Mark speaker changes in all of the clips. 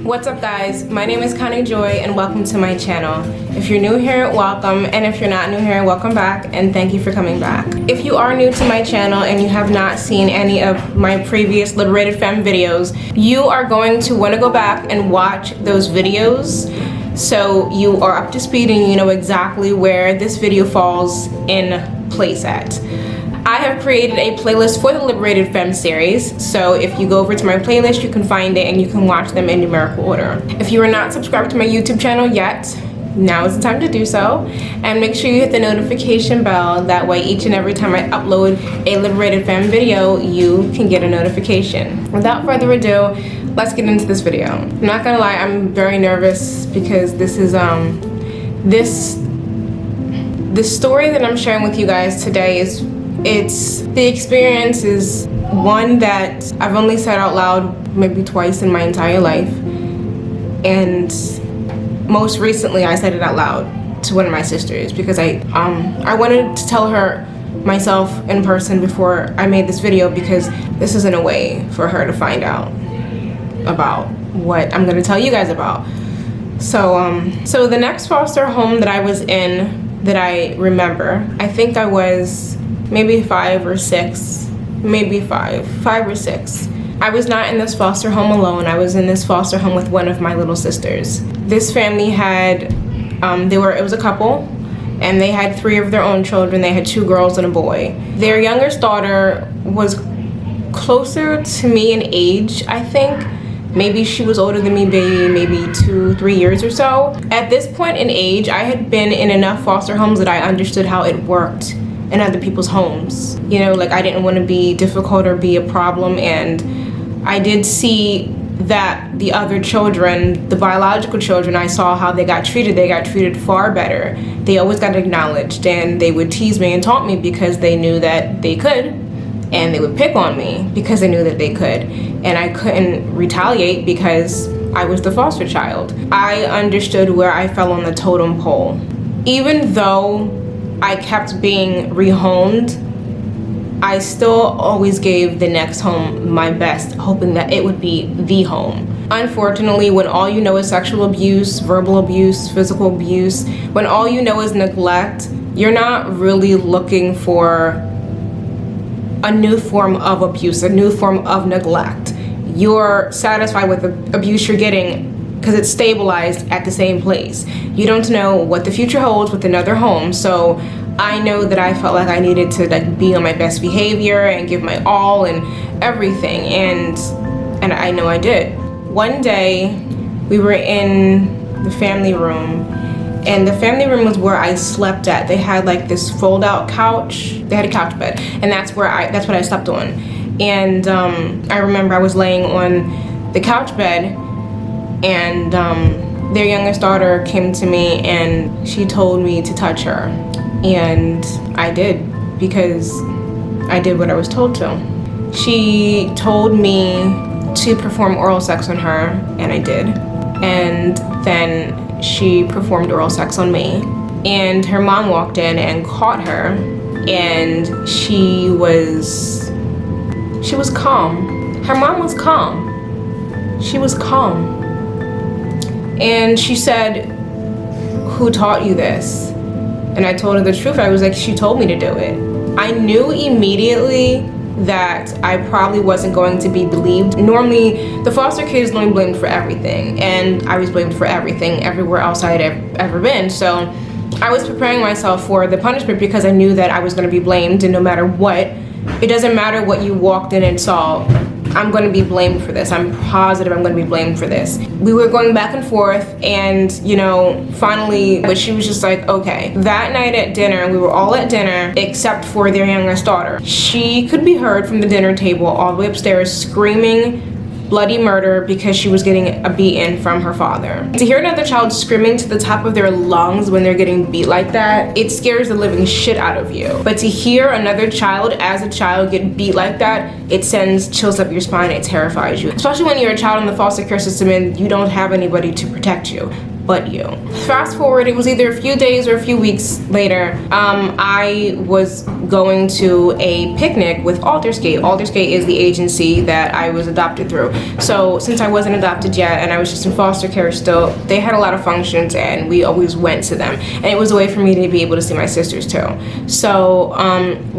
Speaker 1: What's up guys, my name is Connie Joy and welcome to my channel. If you're new here, welcome, and if you're not new here, welcome back and thank you for coming back. If you are new to my channel and you have not seen any of my previous Liberated Femme videos, you are going to want to go back and watch those videos so you are up to speed and you know exactly where this video falls in place at. I have created a playlist for the Liberated Femme series, so if you go over to my playlist, you can find it and you can watch them in numerical order. If you are not subscribed to my YouTube channel yet, now is the time to do so, and make sure you hit the notification bell. That way each and every time I upload a Liberated Femme video, you can get a notification. Without further ado, let's get into this video. I'm not gonna lie, I'm very nervous because this is the story that I'm sharing with you guys today the experience is one that I've only said out loud maybe twice in my entire life, and most recently I said it out loud to one of my sisters because I wanted to tell her myself in person before I made this video, because this isn't a way for her to find out about what I'm gonna tell you guys about. So the next foster home that I was in that I remember, I think I was maybe 5 or 6, maybe 5 or 6. I was not in this foster home alone. I was in this foster home with one of my little sisters. This family had, it was a couple, and they had 3 of their own children. They had 2 girls and a boy. Their youngest daughter was closer to me in age, I think. Maybe she was older than me, maybe 2-3 years or so. At this point in age, I had been in enough foster homes that I understood how it worked in other people's homes. You know, like I didn't want to be difficult or be a problem, and I did see that the other children, the biological children, I saw how they got treated. They got treated far better. They always got acknowledged, and they would tease me and taunt me because they knew that they could, and they would pick on me because they knew that they could, and I couldn't retaliate because I was the foster child. I understood where I fell on the totem pole. Even though I kept being rehomed, I still always gave the next home my best, hoping that it would be the home. Unfortunately, when all you know is sexual abuse, verbal abuse, physical abuse, when all you know is neglect, you're not really looking for a new form of abuse, a new form of neglect. You're satisfied with the abuse you're getting because it's stabilized at the same place. You don't know what the future holds with another home, so I know that I felt like I needed to be on my best behavior and give my all and everything, and I know I did. One day we were in the family room, and the family room was where I slept at. They had like this fold out couch. They had a couch bed, and that's what I slept on. And I remember I was laying on the couch bed, and their youngest daughter came to me and she told me to touch her, and I did, because I did what I was told to. She told me to perform oral sex on her, and I did. And then she performed oral sex on me, and her mom walked in and caught her, and she was calm. Her mom was calm. She was calm. And she said, "Who taught you this?" And I told her the truth. I was like, "She told me to do it." I knew immediately that I probably wasn't going to be believed. Normally, the foster kid is normally blamed for everything, and I was blamed for everything everywhere else I had ever been. So I was preparing myself for the punishment because I knew that I was going to be blamed, and no matter what, it doesn't matter what you walked in and saw, I'm going to be blamed for this. I'm positive I'm going to be blamed for this. We were going back and forth, and you know, finally, but she was just like, okay. That night at dinner, we were all at dinner except for their youngest daughter. She could be heard from the dinner table all the way upstairs screaming bloody murder because she was getting a beating from her father. To hear another child screaming to the top of their lungs when they're getting beat like that, it scares the living shit out of you. But to hear another child as a child get beat like that, it sends chills up your spine, it terrifies you. Especially when you're a child in the foster care system and you don't have anybody to protect you. but you. Fast forward, it was either a few days or a few weeks later, I was going to a picnic with Aldersgate. Aldersgate is the agency that I was adopted through. So since I wasn't adopted yet and I was just in foster care still, they had a lot of functions and we always went to them. And it was a way for me to be able to see my sisters too. So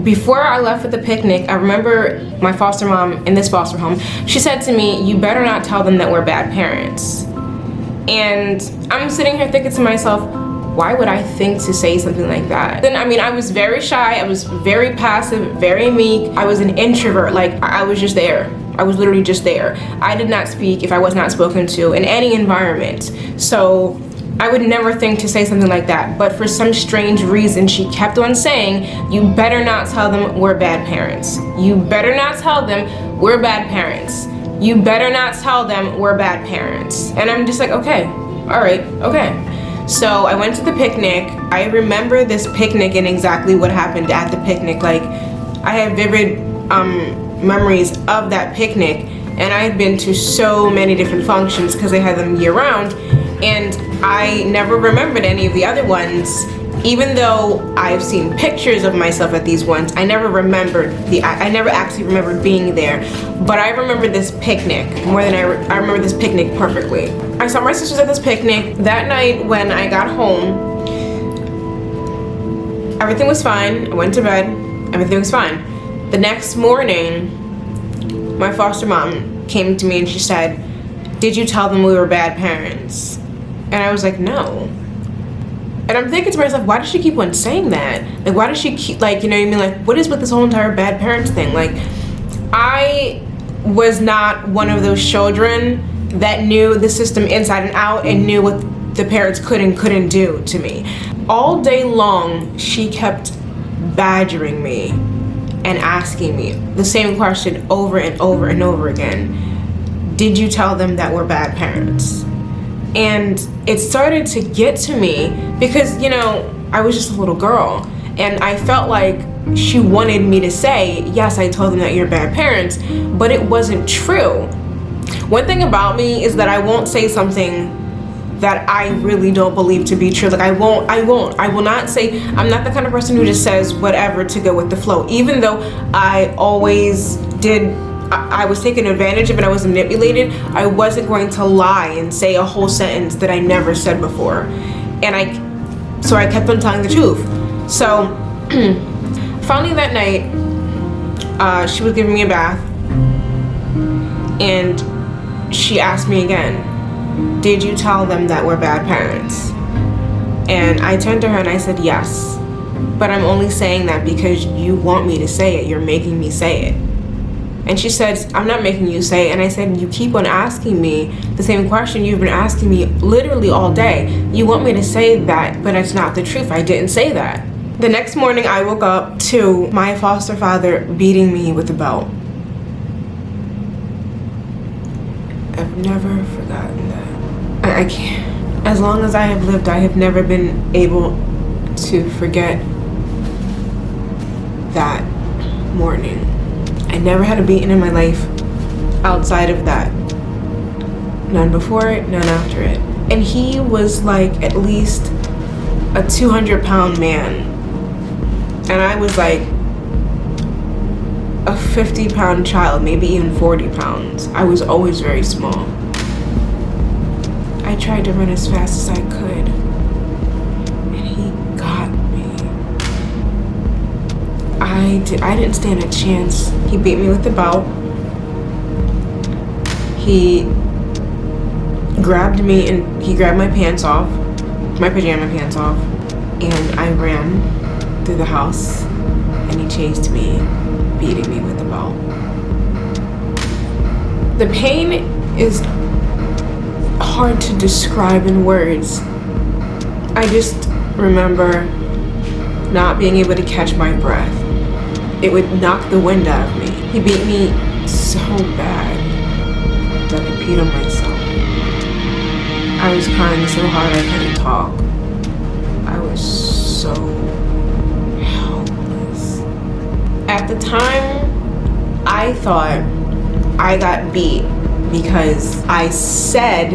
Speaker 1: before I left for the picnic, I remember my foster mom in this foster home, she said to me, "You better not tell them that we're bad parents." And I'm sitting here thinking to myself, why would I think to say something like that? Then, I mean, I was very shy, I was very passive, very meek. I was an introvert, like I was just there. I was literally just there. I did not speak if I was not spoken to in any environment. So I would never think to say something like that. But for some strange reason, she kept on saying, "You better not tell them we're bad parents. You better not tell them we're bad parents. You better not tell them we're bad parents." And I'm just like, okay, all right, okay. So I went to the picnic. I remember this picnic and exactly what happened at the picnic. Like, I have vivid memories of that picnic, and I had been to so many different functions because they had them year round, and I never remembered any of the other ones. Even though I've seen pictures of myself at these ones, I never actually remembered being there. But I remember this picnic more than I remember this picnic perfectly. I saw my sisters at this picnic. That night when I got home, everything was fine. I went to bed, everything was fine. The next morning, my foster mom came to me and she said, "Did you tell them we were bad parents?" And I was like, "No." And I'm thinking to myself, why does she keep on saying that? Like, why does she keep, like, you know what I mean? Like, what is with this whole entire bad parents thing? Like, I was not one of those children that knew the system inside and out and knew what the parents could and couldn't do to me. All day long, she kept badgering me and asking me the same question over and over and over again. Did you tell them that we're bad parents? And it started to get to me because, you know, I was just a little girl and I felt like she wanted me to say, yes, I told them that you're bad parents, but it wasn't true. One thing about me is that I won't say something that I really don't believe to be true. Like I will not say, I'm not the kind of person who just says whatever to go with the flow, even though I always did. I was taken advantage of and I was manipulated. I wasn't going to lie and say a whole sentence that I never said before. And so I kept on telling the truth. So finally that night, she was giving me a bath and she asked me again, "Did you tell them that we're bad parents?" And I turned to her and I said, "Yes, but I'm only saying that because you want me to say it. You're making me say it." And she said, "I'm not making you say it." And I said, "You keep on asking me the same question you've been asking me literally all day. You want me to say that, but it's not the truth. I didn't say that." The next morning, I woke up to my foster father beating me with a belt. I've never forgotten that. I can't. As long as I have lived, I have never been able to forget that morning. I never had a beating in my life outside of that. None before it, none after it. And he was like at least a 200-pound man. And I was like a 50-pound child, maybe even 40 pounds. I was always very small. I tried to run as fast as I could. And he got me. I didn't stand a chance. He beat me with the belt. He grabbed me and he grabbed my pants off, my pajama pants off, and I ran through the house and he chased me, beating me with the belt. The pain is hard to describe in words. I just remember not being able to catch my breath. It would knock the wind out of me. He beat me so bad that I peed on myself. I was crying so hard I couldn't talk. I was so helpless. At the time, I thought I got beat because I said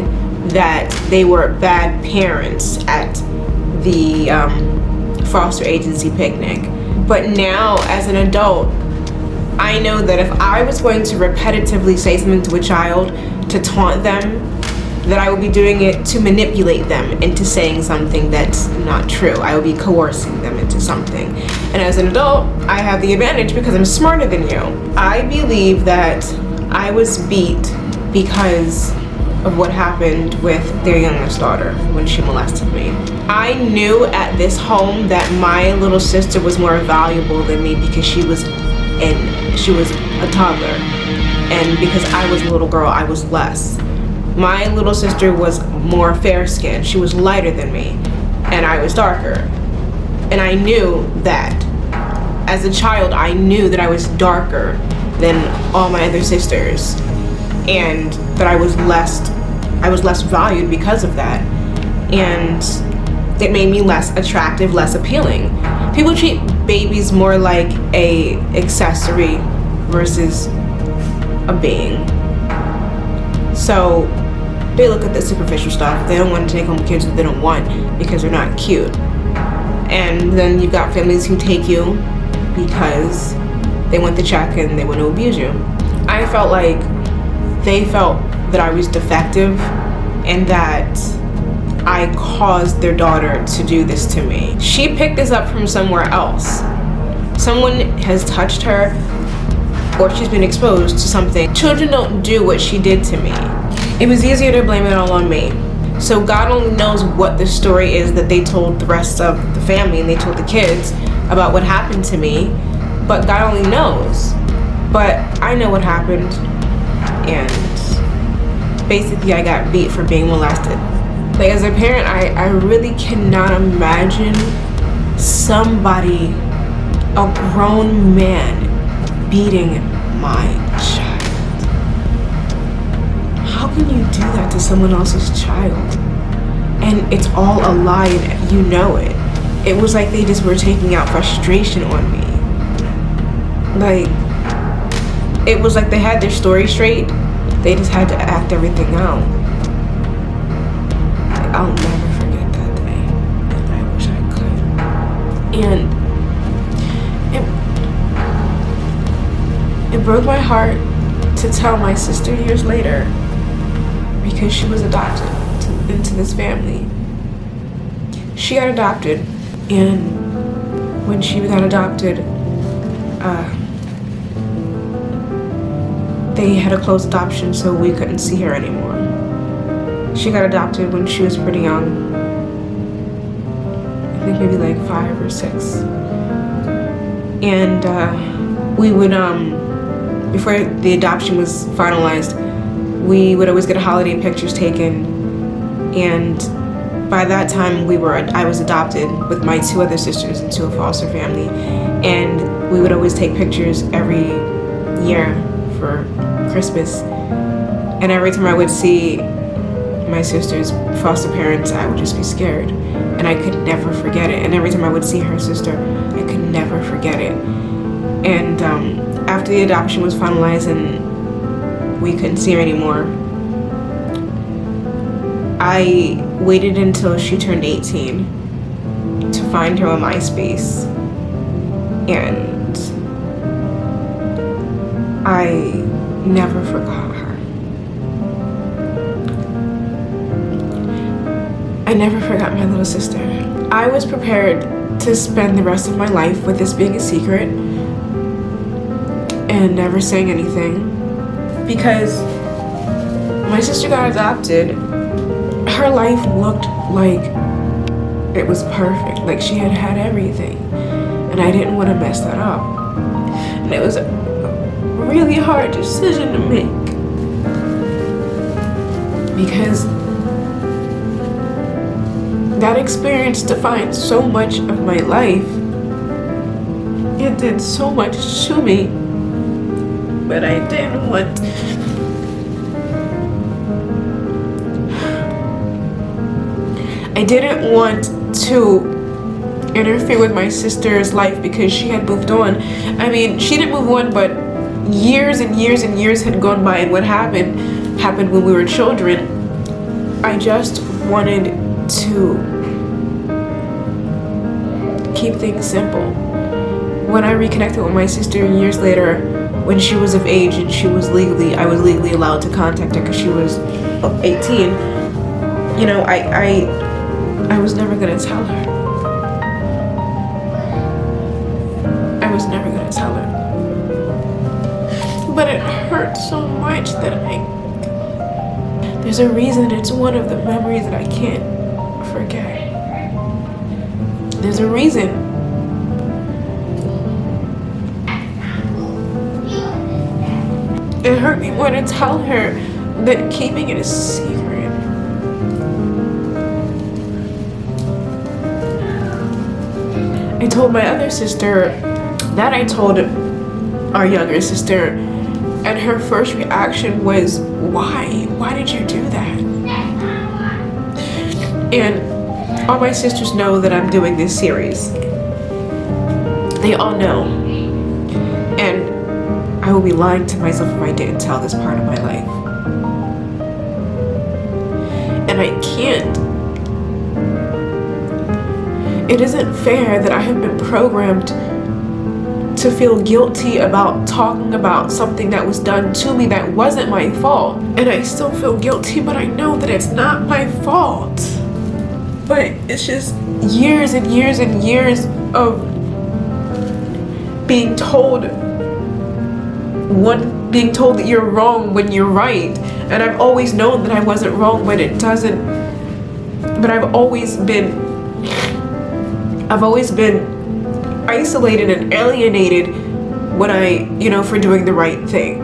Speaker 1: that they were bad parents at the foster agency picnic. But now, as an adult, I know that if I was going to repetitively say something to a child to taunt them, that I would be doing it to manipulate them into saying something that's not true. I would be coercing them into something. And as an adult, I have the advantage because I'm smarter than you. I believe that I was beat because of what happened with their youngest daughter when she molested me. I knew at this home that my little sister was more valuable than me because she was a toddler, and because I was a little girl, I was less. My little sister was more fair-skinned. She was lighter than me, and I was darker. And I knew that. As a child, I knew that I was darker than all my other sisters, and that I was less valued because of that. And it made me less attractive, less appealing. People treat babies more like a accessory versus a being. So they look at the superficial stuff. They don't want to take home kids that they don't want because they're not cute. And then you've got families who take you because they want the check and they want to abuse you. I felt like they felt that I was defective and that I caused their daughter to do this to me. She picked this up from somewhere else. Someone has touched her, or she's been exposed to something. Children don't do what she did to me. It was easier to blame it all on me. So God only knows what the story is that they told the rest of the family, and they told the kids about what happened to me, but God only knows. But I know what happened, and basically I got beat for being molested. Like, as a parent, I really cannot imagine somebody, a grown man, beating my child. How can you do that to someone else's child? And it's all a lie and you know it. It was like they just were taking out frustration on me. Like, it was like they had their story straight. They just had to act everything out. I'll never forget that day, and I wish I could. And it broke my heart to tell my sister years later, because she was adopted into this family. She got adopted, and when she got adopted, they had a closed adoption, so we couldn't see her anymore. She got adopted when she was pretty young. I think maybe like 5 or 6. And we would, before the adoption was finalized, we would always get holiday pictures taken. And by that time, I was adopted with my 2 other sisters into a foster family. And we would always take pictures every year for Christmas. And every time I would see my sister's foster parents, I would just be scared, and I could never forget it. And every time I would see her sister, I could never forget it. And after the adoption was finalized and we couldn't see her anymore, I waited until she turned 18 to find her on MySpace, and I never forgot her. I never forgot my little sister. I was prepared to spend the rest of my life with this being a secret and never saying anything, because my sister got adopted. Her life looked like it was perfect, like she had had everything, and I didn't want to mess that up. And it was a really hard decision to make, because that experience defined so much of my life. It did so much to me, but I didn't want to interfere with my sister's life because she had moved on. I mean, she didn't move on, but years and years and years had gone by, and what happened when we were children. I just wanted to keep things simple. When I reconnected with my sister years later, when she was of age and I was legally allowed to contact her because she was 18, you know, I was never gonna tell her. I was never gonna tell her. But it hurt so much that there's a reason it's one of the memories that I can't forget. There's a reason. It hurt me more to tell her than keeping it a secret. I told my other sister, that I told our younger sister, and her first reaction was, why? Why did you do that? And all my sisters know that I'm doing this series. They all know. And I would be lying to myself if I didn't tell this part of my life. And I can't. It isn't fair that I have been programmed to feel guilty about talking about something that was done to me that wasn't my fault. And I still feel guilty, but I know that it's not my fault. But it's just years and years and years of being told that you're wrong when you're right. And I've always known that I wasn't wrong, but I've always been isolated and alienated when for doing the right thing.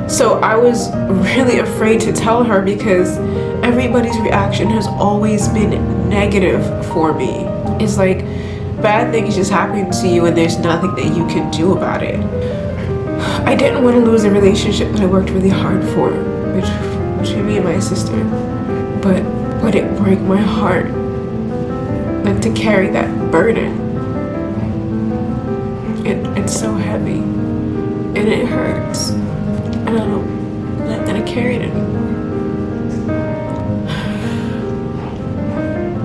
Speaker 1: So I was really afraid to tell her because everybody's reaction has always been negative for me. It's like bad things just happen to you and there's nothing that you can do about it. I didn't want to lose a relationship that I worked really hard for, between me and my sister. But would it break my heart not to carry that burden? It's so heavy and it hurts. And I'm not gonna carry it anymore.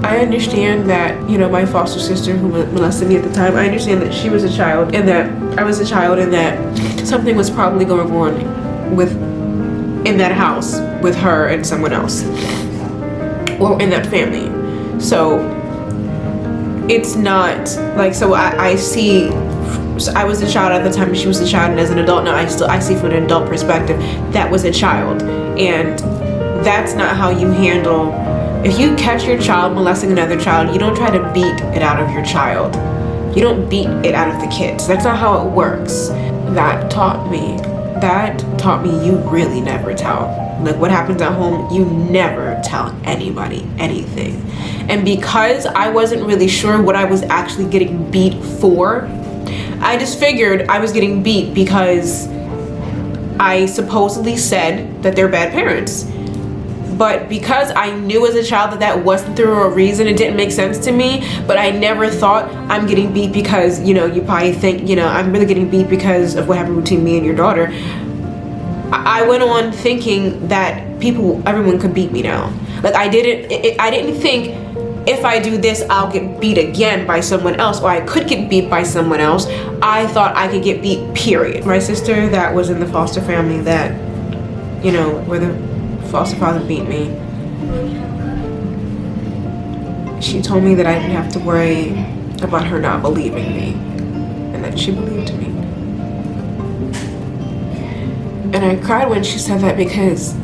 Speaker 1: I understand that, my foster sister who molested me at the time, I understand that she was a child and that I was a child and that something was probably going on in that house with her and someone else. Or in that family. So it's not like, I see, I was a child at the time and she was a child, and as an adult now I see from an adult perspective that was a child. And that's not how you handle, if you catch your child molesting another child, you don't try to beat it out of your child. You don't beat it out of the kids. That's not how it works. That taught me you really never tell. Like what happens at home, you never tell anybody anything. And because I wasn't really sure what I was actually getting beat for, I just figured I was getting beat because I supposedly said that they're bad parents. But because I knew as a child that wasn't through a reason, it didn't make sense to me. But I never thought I'm getting beat because, you probably think, I'm really getting beat because of what happened between me and your daughter. I went on thinking that everyone could beat me now. Like I didn't think if I do this, I'll get beat again by someone else, or I could get beat by someone else. I thought I could get beat, period. My sister that was in the foster family that, where the foster father beat me, she told me that I didn't have to worry about her not believing me, and that she believed me. And I cried when she said that because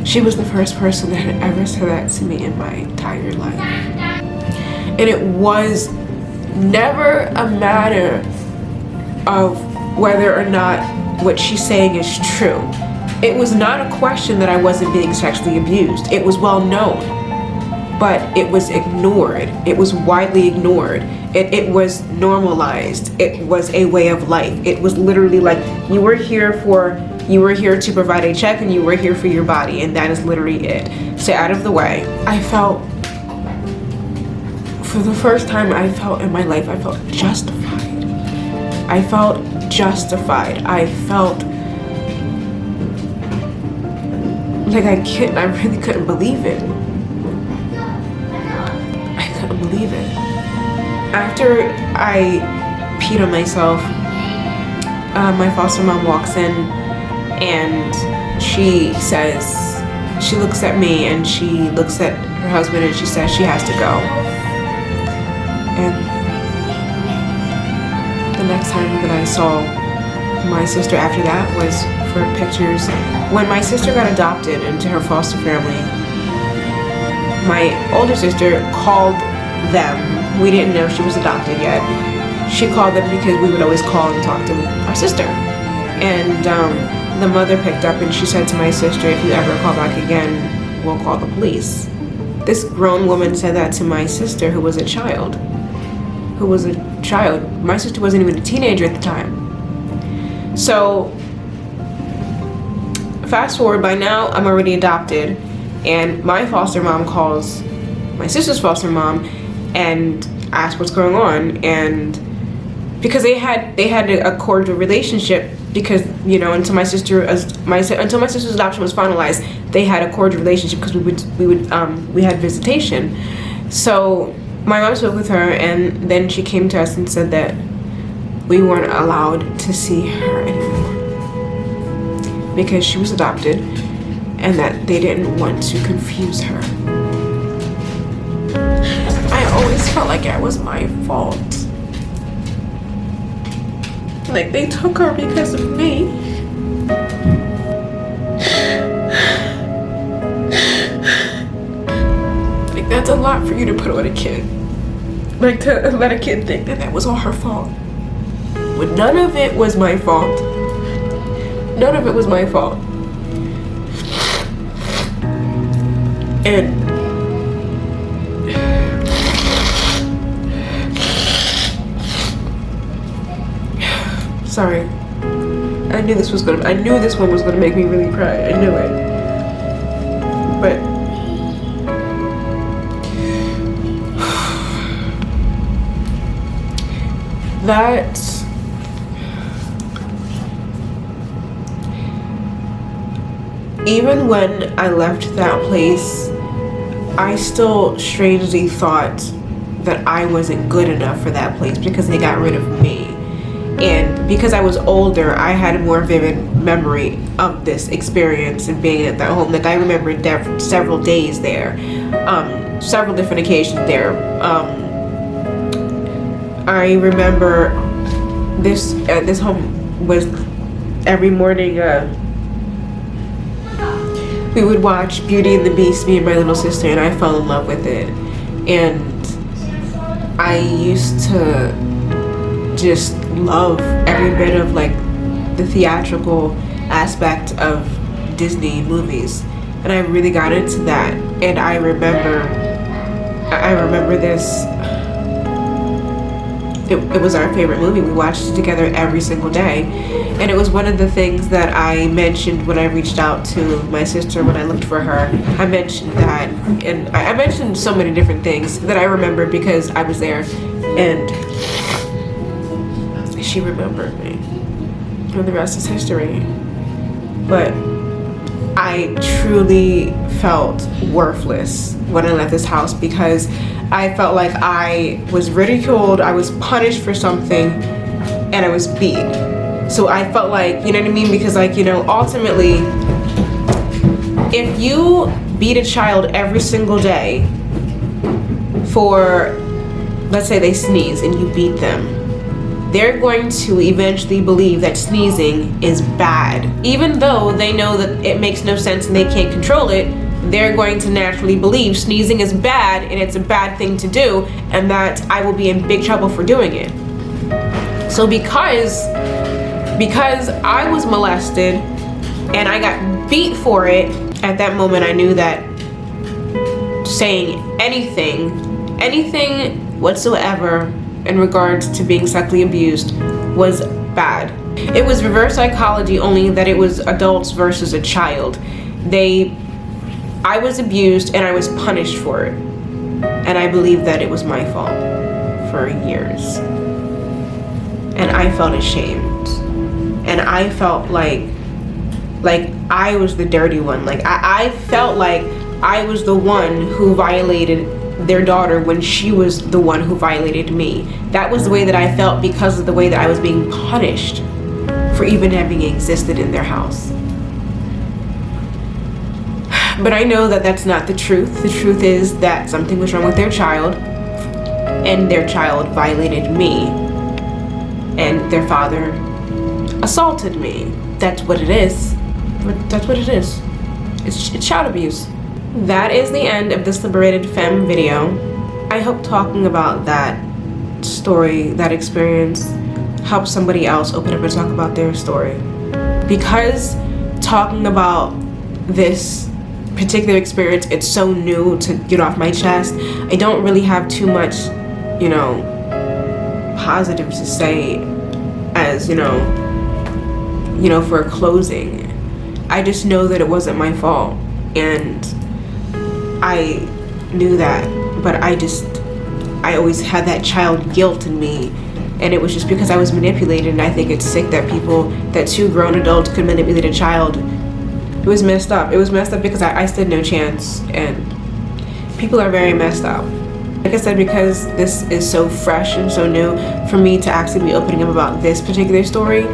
Speaker 1: she was the first person that had ever said that to me in my entire life. And it was never a matter of whether or not what she's saying is true. It was not a question that I wasn't being sexually abused. It was well known, but it was ignored. It was widely ignored. It was normalized. It was a way of life. It was literally like you were here to provide a check and you were here for your body, and that is literally it. Stay out of the way. I felt, for the first time I felt in my life, I felt justified. I felt justified. I felt Like, I really couldn't believe it. I couldn't believe it. After I peed on myself, my foster mom walks in and she says, she looks at me and she looks at her husband and she says she has to go. And the next time that I saw my sister after that was for pictures. When my sister got adopted into her foster family, my older sister called them. We didn't know she was adopted yet. She called them because we would always call and talk to our sister. And the mother picked up and she said to my sister, if you ever call back again, we'll call the police. This grown woman said that to my sister, who was a child. My sister wasn't even a teenager at the time. So fast forward, by now I'm already adopted, and my foster mom calls my sister's foster mom and asks what's going on. And because they had a cordial relationship, because until my sister's adoption was finalized, they had a cordial relationship because we had visitation. So my mom spoke with her, and then she came to us and said that we weren't allowed to see her anymore because she was adopted, and that they didn't want to confuse her. I always felt like it was my fault. Like, they took her because of me. Like, that's a lot for you to put on a kid. Like, to let a kid think that was all her fault. But none of it was my fault. None of it was my fault. And sorry. I knew this one was gonna make me really cry. I knew it. But that even when I left that place, I still strangely thought that I wasn't good enough for that place because they got rid of me. And because I was older, I had a more vivid memory of this experience and being at that home. Like, I remember several days there, several different occasions there. I remember this home was every morning. We would watch Beauty and the Beast, me and my little sister, and I fell in love with it. And I used to just love every bit of like the theatrical aspect of Disney movies, and I really got into that. And I remember this. It was our favorite movie. We watched it together every single day, and it was one of the things that I mentioned when I reached out to my sister when I looked for her. I mentioned that, and I mentioned so many different things that I remember because I was there, and she remembered me, and the rest is history. But I truly felt worthless when I left this house because I felt like I was ridiculed, I was punished for something, and I was beat. So I felt like, you know what I mean? Because ultimately, if you beat a child every single day for, let's say they sneeze and you beat them, they're going to eventually believe that sneezing is bad. Even though they know that it makes no sense and they can't control it, they're going to naturally believe sneezing is bad and it's a bad thing to do, and that I will be in big trouble for doing it. So because I was molested and I got beat for it, at that moment I knew that saying anything whatsoever in regards to being sexually abused was bad. It was reverse psychology, only that it was adults versus a child. I was abused and I was punished for it. And I believe that it was my fault for years. And I felt ashamed. And I felt like like I was the dirty one. Like I felt like I was the one who violated their daughter when she was the one who violated me. That was the way that I felt because of the way that I was being punished for even having existed in their house. But I know that that's not the truth. The truth is that something was wrong with their child, and their child violated me, and their father assaulted me. That's what it is. That's what it is. It's child abuse. That is the end of this Liberated Femme video. I hope talking about that story, that experience, helps somebody else open up and talk about their story. Because talking about this particular experience, it's so new to get off my chest. I don't really have too much, you know, positive to say as, you know, for a closing. I just know that it wasn't my fault, and I knew that, but I always had that child guilt in me, and it was just because I was manipulated. And I think it's sick that that two grown adults could manipulate a child. It was messed up. It was messed up because I stood no chance, and people are very messed up. Like I said, because this is so fresh and so new for me to actually be opening up about this particular story,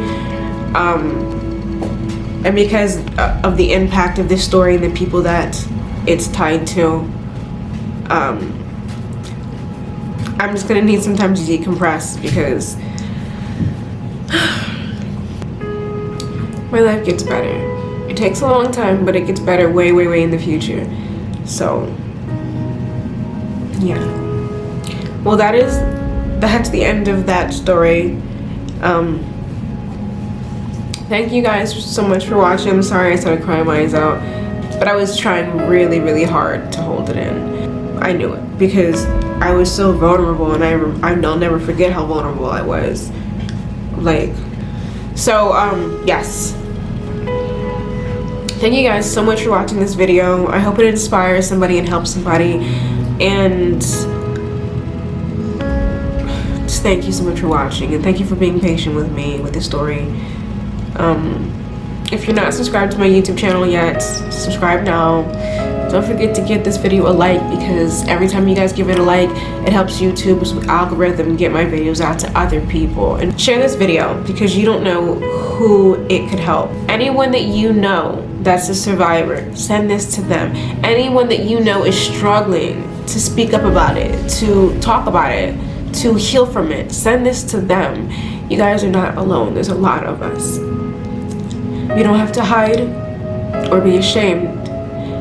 Speaker 1: and because of the impact of this story and the people that it's tied to, I'm just gonna need some time to decompress, because my life gets better. It takes a long time, but it gets better way in the future. So yeah, well, that's the end of that story. Thank you guys so much for watching. I'm sorry I started crying my eyes out, but I was trying really hard to hold it in. I knew it because I was so vulnerable, and I'll never forget how vulnerable I was. Like, so yes. Thank you guys so much for watching this video. I hope it inspires somebody and helps somebody. And just thank you so much for watching, and thank you for being patient with me with this story. If you're not subscribed to my YouTube channel yet, subscribe now. Don't forget to give this video a like, because every time you guys give it a like, it helps YouTube's algorithm get my videos out to other people. And share this video, because you don't know who it could help. Anyone that you know that's a survivor, send this to them. Anyone that you know is struggling to speak up about it, to talk about it, to heal from it, send this to them. You guys are not alone. There's a lot of us. You don't have to hide or be ashamed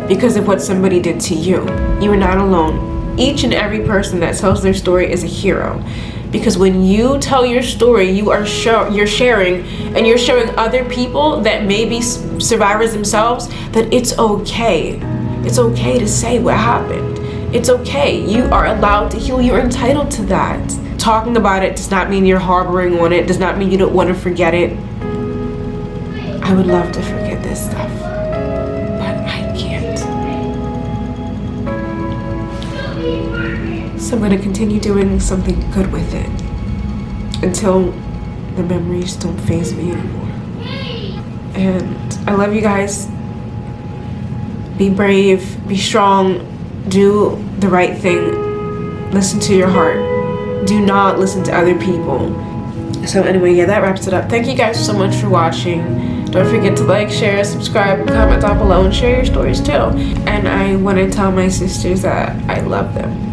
Speaker 1: because of what somebody did to you. You are not alone. Each and every person that tells their story is a hero, because when you tell your story, you're sharing, and you're showing other people that may be survivors themselves that it's okay. It's okay to say what happened. It's okay. You are allowed to heal. You're entitled to that. Talking about it does not mean you're harboring on it. Does not mean you don't want to forget it. I would love to forget this stuff, but I can't. So I'm going to continue doing something good with it until the memories don't faze me anymore. And I love you guys. Be brave, be strong, do the right thing, listen to your heart. Do not listen to other people. So anyway, yeah, that wraps it up. Thank you guys so much for watching. Don't forget to like, share, subscribe, comment down below, and share your stories too. And I want to tell my sisters that I love them.